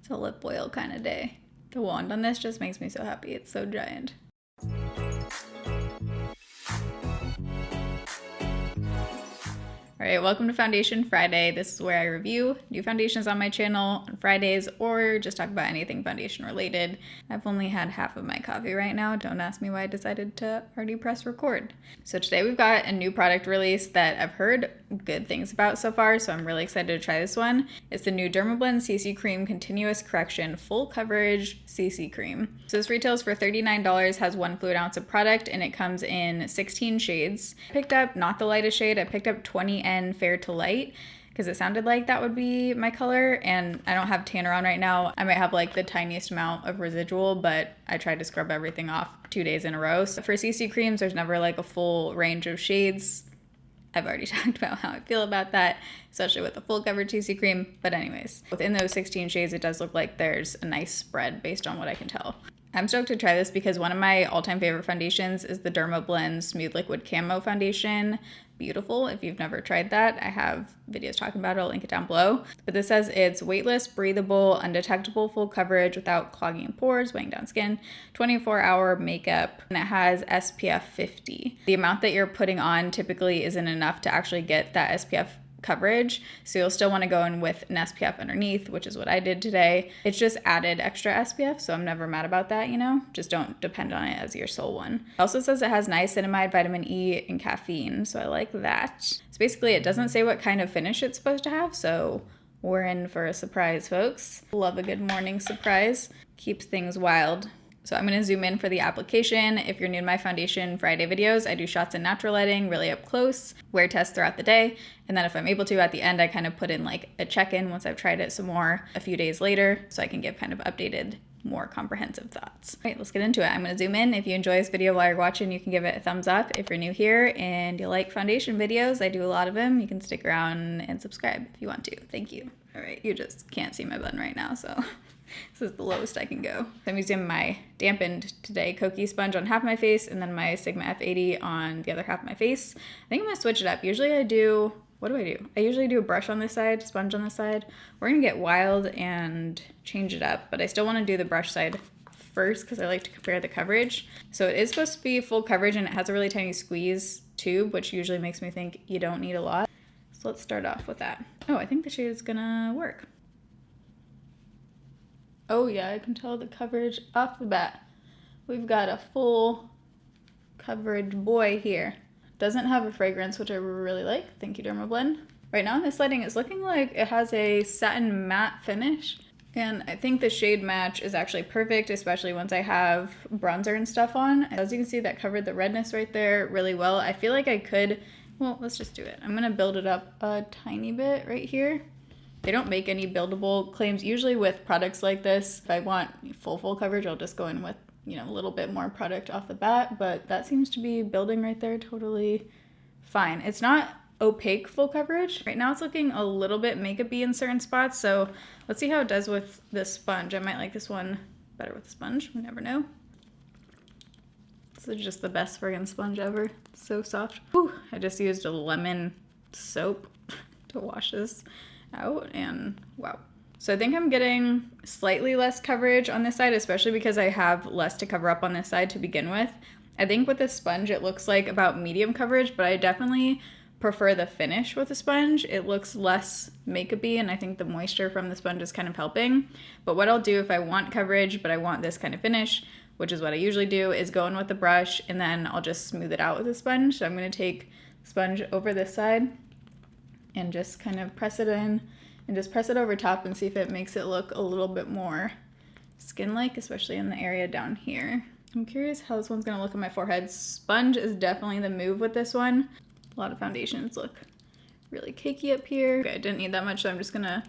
It's a lip oil kind of day. The wand on this just makes me so happy. It's so giant. All right, welcome to Foundation Friday. This is where I review new foundations on my channel on Fridays or just talk about anything foundation related. I've only had half of my coffee right now. Don't ask me why I decided to already press record. So today we've got a new product release that I've heard good things about so far, so I'm really excited to try this one. It's the new DERMABLEND CC Cream Continuous Correction Full Coverage CC Cream. So this retails for $39, has 1 fluid ounce of product, and it comes in 16 shades. I picked up not the lightest shade, I picked up 20N Fair to Light because it sounded like that would be my color, and I don't have tanner on right now. I might have like the tiniest amount of residual, but I tried to scrub everything off 2 days in a row. So for CC creams, there's never like a full range of shades. I've already talked about how I feel about that, especially with a full coverage CC cream. But anyways, within those 16 shades, it does look like there's a nice spread based on what I can tell. I'm stoked to try this because one of my all-time favorite foundations is the DERMABLEND Smooth Liquid Camo Foundation. Beautiful. If you've never tried that, I have videos talking about it. I'll link it down below. But this says it's weightless, breathable, undetectable full coverage without clogging pores, weighing down skin, 24-hour makeup, and it has SPF 50. The amount that you're putting on typically isn't enough to actually get that SPF coverage, so you'll still want to go in with an SPF underneath, which is what I did today. It's just added extra SPF, so I'm never mad about that, you know? Just don't depend on it as your sole one. It also says it has niacinamide, vitamin E, and caffeine, so I like that. So basically it doesn't say what kind of finish it's supposed to have, so we're in for a surprise, folks. Love a good morning surprise. Keeps things wild. So I'm going to zoom in for the application. If you're new to my Foundation Friday videos, I do shots in natural lighting, really up close, wear tests throughout the day, and then if I'm able to, at the end, I kind of put in like a check-in once I've tried it some more a few days later, so I can give kind of updated, more comprehensive thoughts. All right, let's get into it. I'm going to zoom in. If you enjoy this video while you're watching, you can give it a thumbs up. If you're new here and you like foundation videos, I do a lot of them. You can stick around and subscribe if you want to. Thank you. All right, you just can't see my button right now, so this is the lowest I can go. I'm using my dampened today Koki sponge on half my face and then my Sigma F80 on the other half of my face. I think I'm gonna switch it up. Usually I do, what do? I usually do a brush on this side, sponge on this side. We're gonna get wild and change it up, but I still wanna do the brush side first because I like to compare the coverage. So it is supposed to be full coverage and it has a really tiny squeeze tube, which usually makes me think you don't need a lot. So let's start off with that. Oh, I think the shade is gonna work. Oh yeah, I can tell the coverage off the bat. We've got a full coverage boy here. Doesn't have a fragrance, which I really like. Thank you, DERMABLEND. Right now in this lighting, it's looking like it has a satin matte finish. And I think the shade match is actually perfect, especially once I have bronzer and stuff on. As you can see, that covered the redness right there really well. I feel like I could, well, let's just do it. I'm gonna build it up a tiny bit right here. They don't make any buildable claims. Usually with products like this, if I want full coverage, I'll just go in with, you know, a little bit more product off the bat, but that seems to be building right there totally fine. It's not opaque full coverage. Right now it's looking a little bit makeup-y in certain spots, so let's see how it does with this sponge. I might like this one better with the sponge, we never know. This is just the best friggin' sponge ever. It's so soft. Whew, I just used a lemon soap to wash this out, and wow. So I think I'm getting slightly less coverage on this side, especially because I have less to cover up on this side to begin with. I think with this sponge it looks like about medium coverage, but I definitely prefer the finish with the sponge. It looks less makeup-y, and I think the moisture from the sponge is kind of helping. But what I'll do if I want coverage but I want this kind of finish, which is what I usually do, is go in with a brush and then I'll just smooth it out with a sponge. So I'm going to take the sponge over this side and just kind of press it in and just press it over top and see if it makes it look a little bit more skin-like, especially in the area down here. I'm curious how this one's gonna look on my forehead. Sponge is definitely the move with this one. A lot of foundations look really cakey up here. Okay, I didn't need that much, so I'm just gonna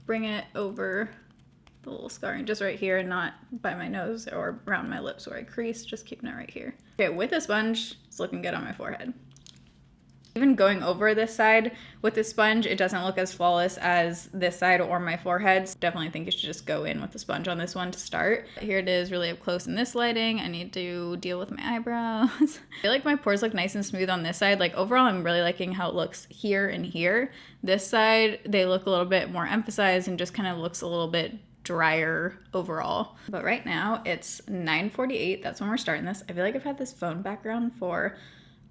bring it over the little scarring just right here and not by my nose or around my lips where I crease, just keeping it right here. Okay, with the sponge, it's looking good on my forehead. Even going over this side with the sponge, it doesn't look as flawless as this side or my forehead. So definitely think you should just go in with the sponge on this one to start. Here it is really up close in this lighting. I need to deal with my eyebrows. I feel like my pores look nice and smooth on this side. Like overall, I'm really liking how it looks here and here. This side, they look a little bit more emphasized and just kind of looks a little bit drier overall. But right now it's 9:48. That's when we're starting this. I feel like I've had this phone background for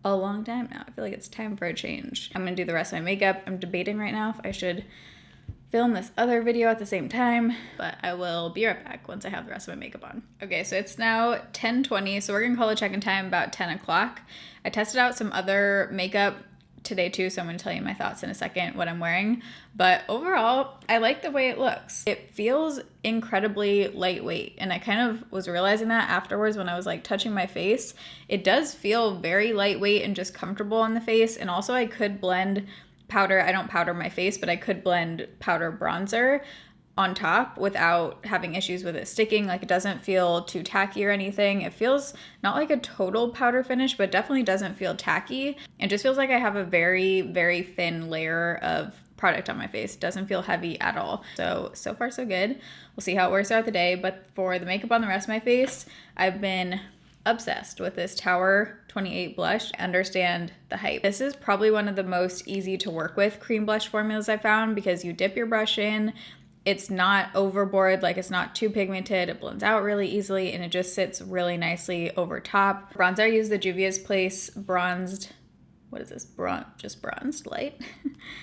a long time now. I feel like it's time for a change. I'm gonna do the rest of my makeup. I'm debating right now if I should film this other video at the same time, but I will be right back once I have the rest of my makeup on. Okay, so it's now 10:20, so we're gonna call the check-in time about 10 o'clock. I tested out some other makeup today too, so I'm gonna tell you my thoughts in a second, what I'm wearing. But overall, I like the way it looks. It feels incredibly lightweight, and I kind of was realizing that afterwards when I was like touching my face. It does feel very lightweight and just comfortable on the face, and also I could blend powder. I don't powder my face, but I could blend powder bronzer on top without having issues with it sticking. Like, it doesn't feel too tacky or anything. It feels not like a total powder finish, but definitely doesn't feel tacky. It just feels like I have a very, very thin layer of product on my face. It doesn't feel heavy at all. So far so good. We'll see how it works throughout the day. But for the makeup on the rest of my face, I've been obsessed with this Tower 28 blush. I understand the hype. This is probably one of the most easy to work with cream blush formulas I found, because you dip your brush in, it's not overboard, like it's not too pigmented, it blends out really easily, and it just sits really nicely over top. Bronzer, I use the Juvia's Place bronzed, what is this? Just bronzed light.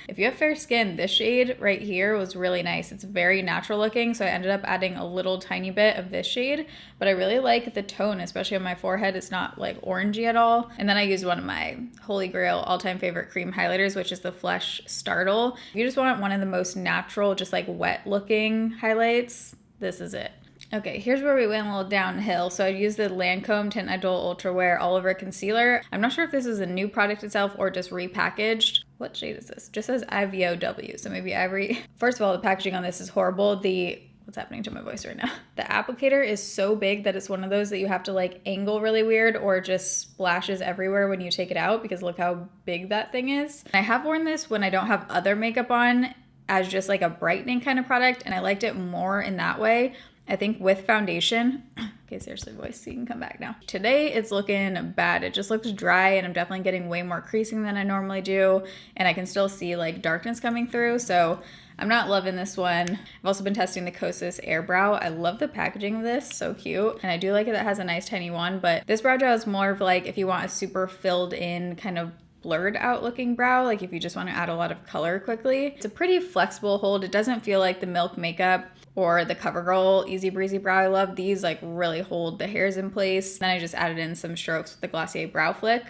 If you have fair skin, this shade right here was really nice. It's very natural looking, so I ended up adding a little tiny bit of this shade, but I really like the tone, especially on my forehead. It's not like orangey at all. And then I used one of my holy grail all-time favorite cream highlighters, which is the Flesh Startle. If you just want one of the most natural, just like wet looking highlights, this is it. Okay, here's where we went a little downhill. So I used the Lancome Tint Idol Ultra Wear All Over Concealer. I'm not sure if this is a new product itself or just repackaged. What shade is this? It just says IVOW, so maybe Ivory. First of all, the packaging on this is horrible. What's happening to my voice right now? The applicator is so big that it's one of those that you have to like angle really weird, or it just splashes everywhere when you take it out, because look how big that thing is. I have worn this when I don't have other makeup on as just like a brightening kind of product, and I liked it more in that way. I think with foundation, okay, seriously, voice, you can come back now. Today it's looking bad. It just looks dry, and I'm definitely getting way more creasing than I normally do. And I can still see like darkness coming through. So I'm not loving this one. I've also been testing the Kosas Air Brow. I love the packaging of this, so cute. And I do like it that it has a nice tiny wand, but this brow gel is more of like if you want a super filled in kind of blurred out looking brow, like if you just want to add a lot of color quickly. It's a pretty flexible hold. It doesn't feel like the Milk Makeup or the CoverGirl Easy Breezy Brow. I love these, like really hold the hairs in place. Then I just added in some strokes with the Glossier Brow Flick.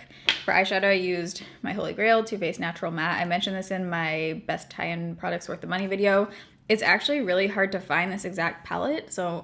For eyeshadow, I used my Holy Grail Too Faced Natural Matte. I mentioned this in my best tie-in products worth the money video. It's actually really hard to find this exact palette, so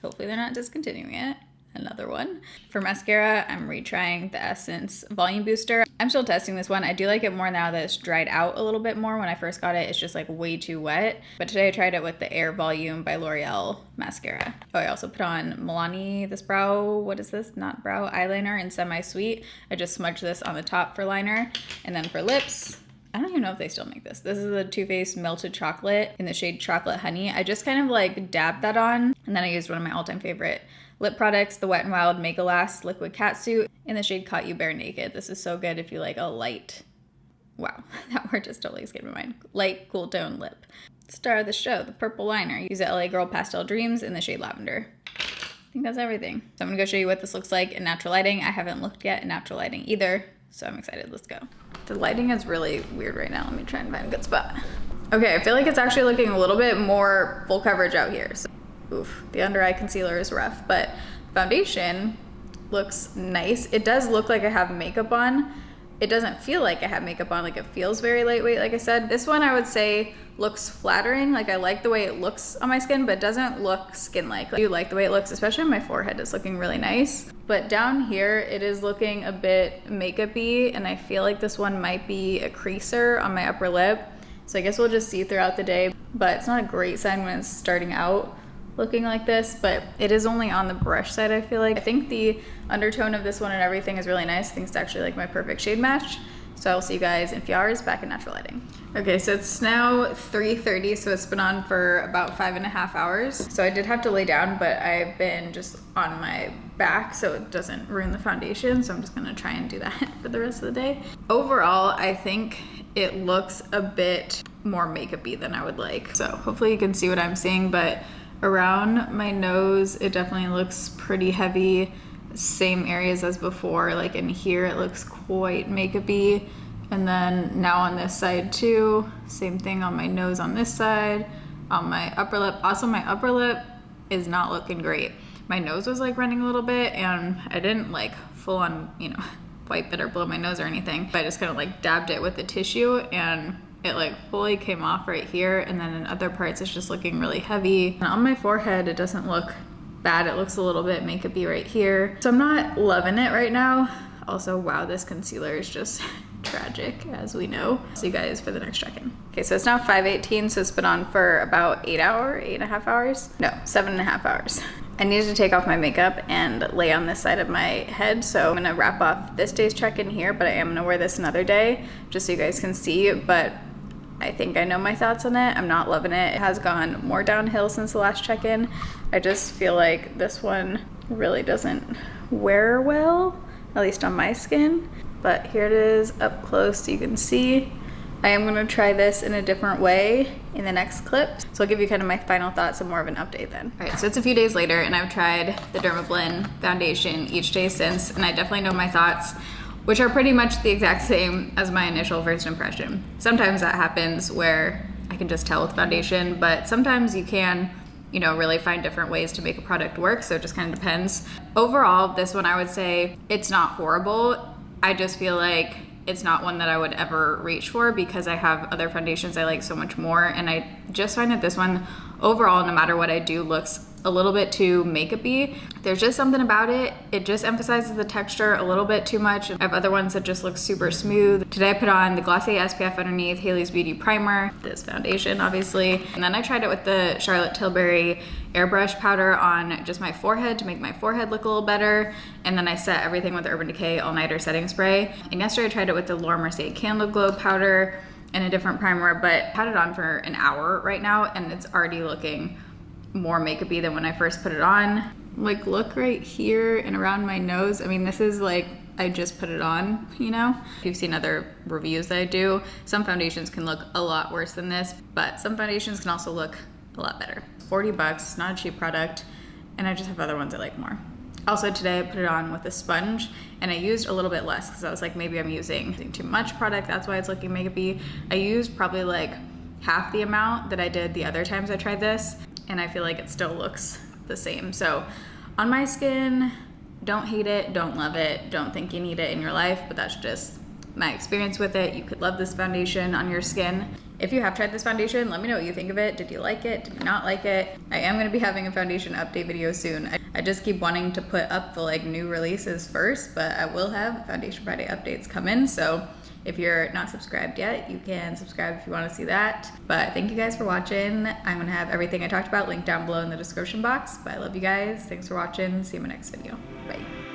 hopefully they're not discontinuing it. Another one. For mascara, I'm retrying the Essence Volume Booster. I'm still testing this one. I do like it more now that it's dried out a little bit more. When I first got it, it's just like way too wet. But today I tried it with the Air Volume by L'Oreal mascara. Oh, I also put on Milani, this brow, what is this? Not brow, eyeliner in Semi Sweet. I just smudged this on the top for liner. And then for lips, I don't even know if they still make this. This is the Too Faced Melted Chocolate in the shade Chocolate Honey. I just kind of like dabbed that on. And then I used one of my all-time favorite lip products, the Wet n Wild Make a Last Liquid Catsuit in the shade Caught You Bare Naked. This is so good if you like a light, wow, that word just totally escaped my mind. Light, cool tone lip. Star of the show, the purple liner. Use the LA Girl Pastel Dreams in the shade Lavender. I think that's everything. So I'm gonna go show you what this looks like in natural lighting. I haven't looked yet in natural lighting either, so I'm excited. Let's go. The lighting is really weird right now. Let me try and find a good spot. Okay, I feel like it's actually looking a little bit more full coverage out here. So, oof, the under eye concealer is rough, but foundation looks nice. It does look like I have makeup on. It doesn't feel like I have makeup on, like it feels very lightweight, like I said. This one I would say looks flattering. Like I like the way it looks on my skin, but doesn't look skin-like. I do like the way it looks, especially on my forehead. It's looking really nice. But down here, it is looking a bit makeup-y, and I feel like this one might be a creaser on my upper lip. So I guess we'll just see throughout the day, but it's not a great sign when it's starting out looking like this, but it is only on the brush side, I feel like. I think the undertone of this one and everything is really nice. I think it's actually like my perfect shade match. So I'll see you guys in a few hours back in natural lighting. Okay, so it's now 3:30, so it's been on for about 5.5 hours. So I did have to lay down, but I've been just on my back so it doesn't ruin the foundation. So I'm just gonna try and do that for the rest of the day. Overall, I think it looks a bit more makeup-y than I would like. So hopefully you can see what I'm seeing, but around my nose, it definitely looks pretty heavy. Same areas as before, like in here it looks quite makeup-y. And then now on this side too, same thing on my nose on this side, on my upper lip. Also my upper lip is not looking great. My nose was like running a little bit and I didn't like full on, you know, wipe it or blow my nose or anything. I just kind of like dabbed it with the tissue and it like fully came off right here. And then in other parts, it's just looking really heavy. And on my forehead, it doesn't look bad. It looks a little bit makeup-y right here. So I'm not loving it right now. Also, wow, this concealer is just tragic, as we know. See you guys for the next check-in. Okay, so it's now 5:18, so it's been on for about 8.5 hours. No, 7.5 hours. I needed to take off my makeup and lay on this side of my head, so I'm gonna wrap off this day's check-in here, but I am gonna wear this another day, just so you guys can see, but I think I know my thoughts on it. I'm not loving it. It has gone more downhill since the last check-in. I just feel like this one really doesn't wear well, at least on my skin. But here it is up close so you can see. I am gonna try this in a different way in the next clip. So I'll give you kind of my final thoughts and more of an update then. All right, so it's a few days later and I've tried the DERMABLEND foundation each day since, and I definitely know my thoughts, which are pretty much the exact same as my initial first impression. Sometimes that happens where I can just tell with foundation, but sometimes you can, you know, really find different ways to make a product work, so it just kind of depends. Overall, this one I would say it's not horrible. I just feel like it's not one that I would ever reach for because I have other foundations I like so much more, and I just find that this one overall, no matter what I do, looks a little bit too makeup-y. There's just something about it. It just emphasizes the texture a little bit too much. I have other ones that just look super smooth. Today I put on the Glossier SPF underneath, Haley's Beauty Primer, this foundation obviously, and then I tried it with the Charlotte Tilbury airbrush powder on just my forehead to make my forehead look a little better, and then I set everything with the Urban Decay All Nighter Setting Spray. And yesterday I tried it with the Laura Mercier Candle Glow powder and a different primer, but I had it on for an hour right now and it's already looking more makeup-y than when I first put it on. Like, look right here and around my nose. I mean, this is like, I just put it on, you know? If you've seen other reviews that I do, some foundations can look a lot worse than this, but some foundations can also look a lot better. 40 bucks, not a cheap product, and I just have other ones I like more. Also today I put it on with a sponge and I used a little bit less because I was like, maybe I'm using too much product, that's why it's looking makeup-y. I used probably like half the amount that I did the other times I tried this, and I feel like it still looks the same. So on my skin, don't hate it, don't love it, don't think you need it in your life, but that's just my experience with it. You could love this foundation on your skin. If you have tried this foundation, let me know what you think of it. Did you like it? Did you not like it? I am gonna be having a foundation update video soon. I just keep wanting to put up the like new releases first, but I will have Foundation Friday updates come in. So if you're not subscribed yet, you can subscribe if you want to see that. But thank you guys for watching. I'm gonna have everything I talked about linked down below in the description box. But I love you guys. Thanks for watching. See you in my next video. Bye.